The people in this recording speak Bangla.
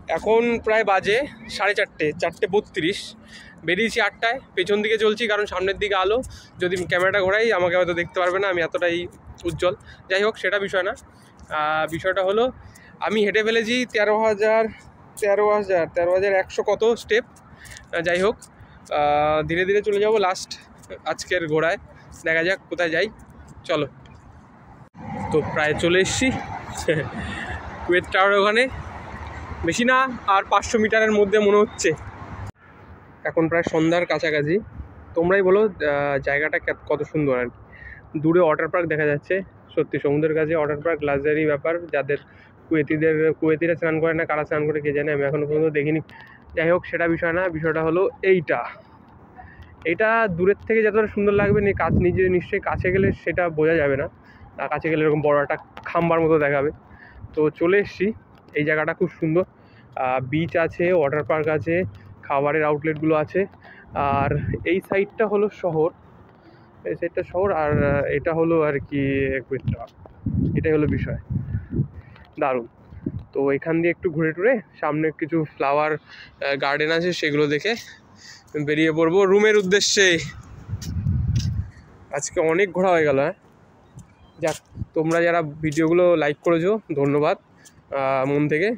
এখন প্রায় বাজে 4:30, 4:32। বেরিয়েছি 8টায়, পেছন দিকে চলছি কারণ সামনের দিকে আলো, যদি ক্যামেরাটা ঘোরাই আমাকে হয়তো দেখতে পারবে না, আমি এতটাই উজ্জ্বল। যাই হোক, সেটা বিষয় না। বিষয়টা হলো আমি হেঁটে ফেলেছি 13,100 কত স্টেপ। যাই হোক, ধীরে ধীরে চলে যাব লাস্ট আজকের ঘোড়ায়। দেখা যাক কোথায় যাই, চলো। তো প্রায় চলে এসেছি কুয়েত টাওয়ারের ওখানে, বেশি না আর 500 মিটারের মধ্যে মনে হচ্ছে। এখন প্রায় সন্ধ্যার কাছাকাছি। তোমরাই বলো জায়গাটা কত সুন্দর আর কি। দূরে ওয়াটার পার্ক দেখা যাচ্ছে, সত্যি সমুদ্রের কাছে ওয়াটার পার্ক লাক্সারি ব্যাপার। যাদের কুয়েতিরা স্নান করে না, কারা স্নান করে কে জানে, আমি এখনো পর্যন্ত দেখিনি। যাই হোক, সেটা বিষয় না, বিষয়টা হলো এইটা দূরের থেকে যতটা সুন্দর লাগবে নিশ্চয়ই কাছে গেলে সেটা বোঝা যাবে না। কাছে গেলে এরকম বড় একটা খাম্বার মতো দেখাবে। তো চলে এসছি, এই জায়গাটা খুব সুন্দর। বিচ আছে, ওয়াটার পার্ক আছে, খাবারের আউটলেটগুলো আছে। আর এই সাইডটা হলো শহর, আর এটা হলো আর কি এটাই হলো বিষয়। দারুণ। তো এখান দিয়ে একটু ঘুরে টুরে সামনে কিছু ফ্লাওয়ার গার্ডেন আছে, সেগুলো দেখে বেরিয়ে পড়বো রুমের উদ্দেশ্যে। আজকে অনেক ঘোরা হয়ে গেল। যাক, তোমরা যারা ভিডিওগুলো লাইক করেছো ধন্যবাদ মন থেকে।